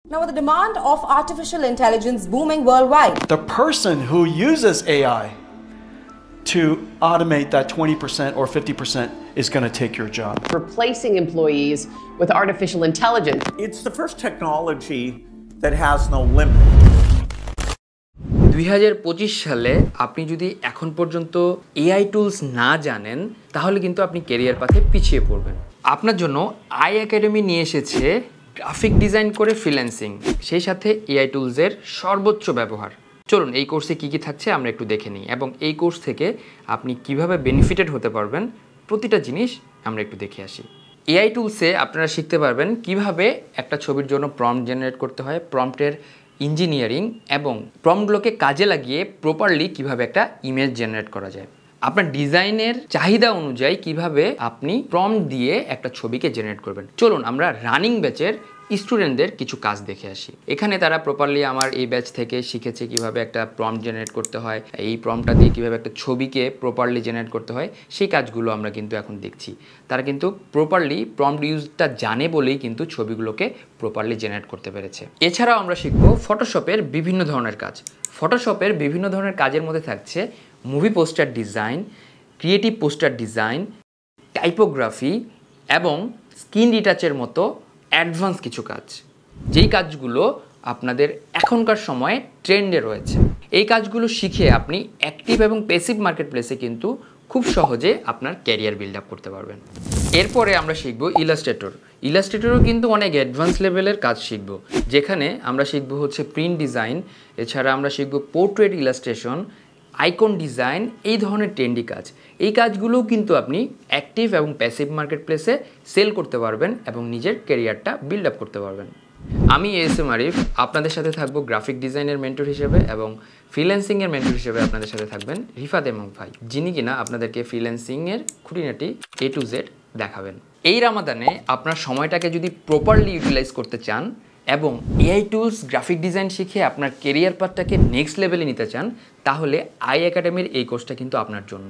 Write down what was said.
Now, with the demand of artificial intelligence booming worldwide, the person who uses AI to automate that 20% or 50% is going to take your job. Replacing employees with artificial intelligence. It's the first technology that has no limit. 2025 সালে আপনি যদি এখন পর্যন্ত AI tools না জানেন তাহলে কিন্তু আপনি ক্যারিয়ার পাথে পিছিয়ে পড়বেন। আপনার জন্য আই একাডেমি নিয়ে এসেছে গ্রাফিক ডিজাইন করে ফ্রিল্যান্সিং, সেই সাথে এআই টুলসের সর্বোচ্চ ব্যবহার। চলুন এই কোর্সে কি কি থাকছে আমরা একটু দেখে নিই এবং এই কোর্স থেকে আপনি কিভাবে বেনিফিটেড হতে পারবেন প্রতিটা জিনিস আমরা একটু দেখে আসি। এআই টুলসে আপনারা শিখতে পারবেন কিভাবে একটা ছবির জন্য প্রম্পট জেনারেট করতে হয়, প্রম্পটের ইঞ্জিনিয়ারিং এবং প্রম্পটগুলোকে কাজে লাগিয়ে প্রপারলি কিভাবে একটা ইমেজ জেনারেট করা যায়। আপনার ডিজাইনের চাহিদা অনুযায়ী কিভাবে আপনি প্রম্পট দিয়ে একটা ছবিকে জেনারেট করবেন। চলুন আমরা রানিং ব্যাচের স্টুডেন্টদের কিছু কাজ দেখে আসি। এখানে তারা প্রপারলি আমার এই ব্যাচ থেকে শিখেছে কিভাবে একটা প্রম্পট জেনারেট করতে হয়, এই প্রম্পটটা দিয়ে কিভাবে একটা ছবিকে প্রপারলি জেনারেট করতে হয়, সেই কাজগুলো আমরা কিন্তু এখন দেখছি। তারা কিন্তু প্রপারলি প্রম্পট ইউজটা জানে বলেই কিন্তু ছবিগুলোকে প্রপারলি জেনারেট করতে পেরেছে। এছাড়াও আমরা শিখব ফটোশপের বিভিন্ন ধরনের কাজ। ফটোশপের বিভিন্ন ধরনের কাজের মধ্যে থাকছে movie poster design, creative poster design, typography এবং স্ক্রিন রিটাচের মতো অ্যাডভান্স কিছু কাজ, যেই কাজগুলো আপনাদের এখনকার সময়ে ট্রেন্ডে রয়েছে। এই কাজগুলো শিখে আপনি অ্যাক্টিভ এবং প্যাসিভ মার্কেট প্লেসে কিন্তু খুব সহজে আপনার ক্যারিয়ার বিল্ড আপ করতে পারবেন। এরপরে আমরা শিখব ইলাস্ট্রেটর। ইলাস্ট্রেটরও কিন্তু অনেক অ্যাডভান্স লেভেলের কাজ শিখব, যেখানে আমরা শিখব হচ্ছে প্রিন্ট ডিজাইন, এছাড়া আমরা শিখব পোর্ট্রেট ইলাস্ট্রেশন, আইকন ডিজাইন, এই ধরনের ট্রেন্ডি কাজ। এই কাজগুলোও কিন্তু আপনি অ্যাক্টিভ এবং প্যাসিভ মার্কেট প্লেসে সেল করতে পারবেন এবং নিজের ক্যারিয়ারটা বিল্ড আপ করতে পারবেন। আমি এস.এম. আরিফ আপনাদের সাথে থাকবো গ্রাফিক ডিজাইনের মেন্টর হিসেবে এবং ফ্রিল্যান্সিংয়ের মেন্টর হিসেবে আপনাদের সাথে থাকবেন রিফাত এমন ভাই, যিনি কিনা আপনাদেরকে ফ্রিল্যান্সিংয়ের খুঁটিনাটি A to Z দেখাবেন। এই রামাদানে আপনার সময়টাকে যদি প্রপারলি ইউটিলাইজ করতে চান এবং এআই টুলস গ্রাফিক ডিজাইন শিখে আপনার কেরিয়ার পাথটাকে নেক্সট লেভেলে নিতে চান, তাহলে আই একাডেমির এই কোর্সটা কিন্তু আপনার জন্য।